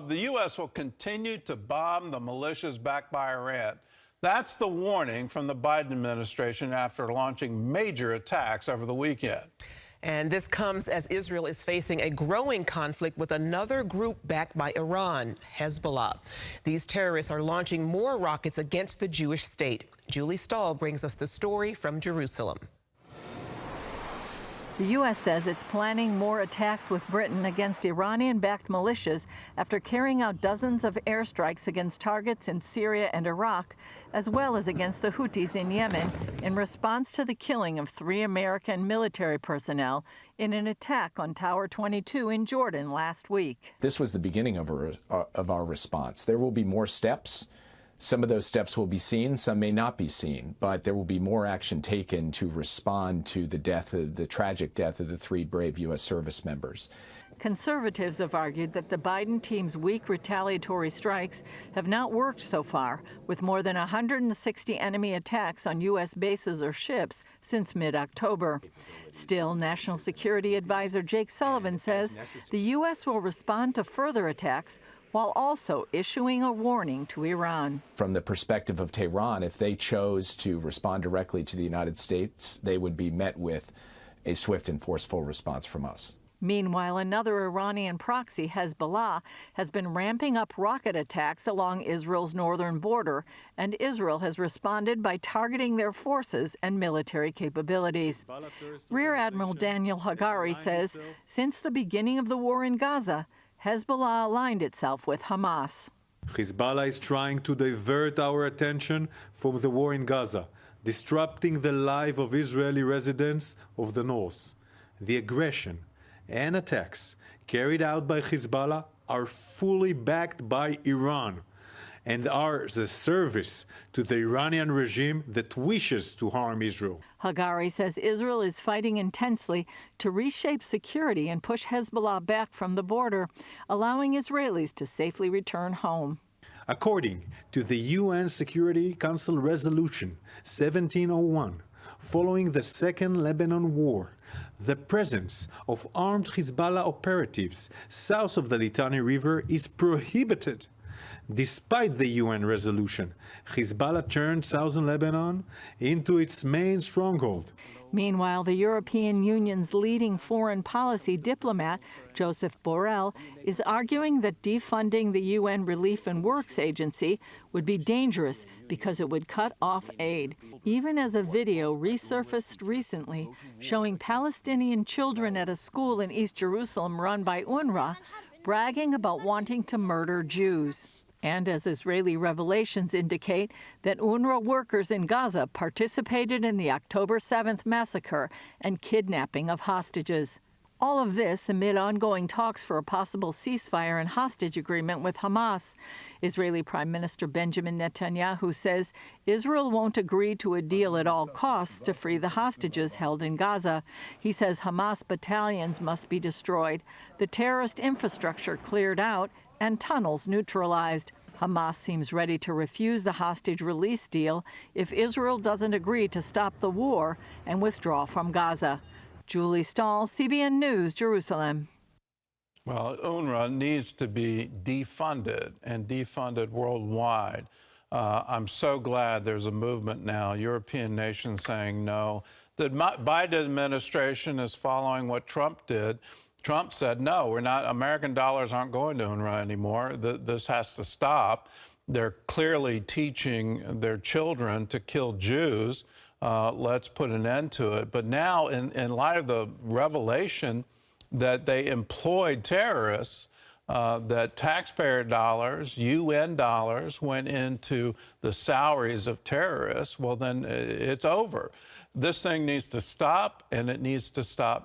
The U.S. will continue to bomb the militias backed by Iran. That's the warning from the Biden administration after launching major attacks over the weekend. And this comes as Israel is facing a growing conflict with another group backed by Iran, Hezbollah. These terrorists are launching more rockets against the Jewish state. Julie Stahl brings us the story from Jerusalem. The U.S. says it's planning more attacks with Britain against Iranian-backed militias after carrying out dozens of airstrikes against targets in Syria and Iraq, as well as against the Houthis in Yemen, in response to the killing of 3 American military personnel in an attack on Tower 22 in Jordan last week. This was the beginning of our response. There will be more steps. Some of those steps will be seen, some may not be seen, but there will be more action taken to respond to the tragic death of the 3 brave U.S. service members. Conservatives have argued that the Biden team's weak retaliatory strikes have not worked so far, with more than 160 enemy attacks on U.S. bases or ships since mid-October. Still, National Security Advisor Jake Sullivan says the U.S. will respond to further attacks while also issuing a warning to Iran. From the perspective of Tehran, if they chose to respond directly to the United States, they would be met with a swift and forceful response from us. Meanwhile, another Iranian proxy, Hezbollah, has been ramping up rocket attacks along Israel's northern border, and Israel has responded by targeting their forces and military capabilities. Rear Admiral Daniel Hagari says since the beginning of the war in Gaza, Hezbollah aligned itself with Hamas. Hezbollah is trying to divert our attention from the war in Gaza, disrupting the life of Israeli residents of the north. The aggression and attacks carried out by Hezbollah are fully backed by Iran and are the service to the Iranian regime that wishes to harm Israel. Hagari says Israel is fighting intensely to reshape security and push Hezbollah back from the border, allowing Israelis to safely return home. According to the UN Security Council Resolution 1701, following the Second Lebanon War, the presence of armed Hezbollah operatives south of the Litani River is prohibited. Despite the UN resolution, Hezbollah turned southern Lebanon into its main stronghold. Meanwhile, the European Union's leading foreign policy diplomat, Joseph Borrell, is arguing that defunding the UN Relief and Works Agency would be dangerous because it would cut off aid, even as a video resurfaced recently showing Palestinian children at a school in East Jerusalem run by UNRWA bragging about wanting to murder Jews. And as Israeli revelations indicate, that UNRWA workers in Gaza participated in the October 7th massacre and kidnapping of hostages. All of this amid ongoing talks for a possible ceasefire and hostage agreement with Hamas. Israeli Prime Minister Benjamin Netanyahu says Israel won't agree to a deal at all costs to free the hostages held in Gaza. He says Hamas battalions must be destroyed, the terrorist infrastructure cleared out, and tunnels neutralized. Hamas seems ready to refuse the hostage release deal if Israel doesn't agree to stop the war and withdraw from Gaza. Julie Stahl, CBN News, Jerusalem. Well, UNRWA needs to be defunded and defunded worldwide. I'm so glad there's a movement now, European nations saying no. The Biden administration is following what Trump did. Trump said, no, we're not, American dollars aren't going to UNRWA anymore. This has to stop. They're clearly teaching their children to kill Jews. Let's put an end to it. But now, in light of the revelation that they employed terrorists, that taxpayer dollars, UN dollars, went into the salaries of terrorists, well, then it's over. This thing needs to stop, and it needs to stop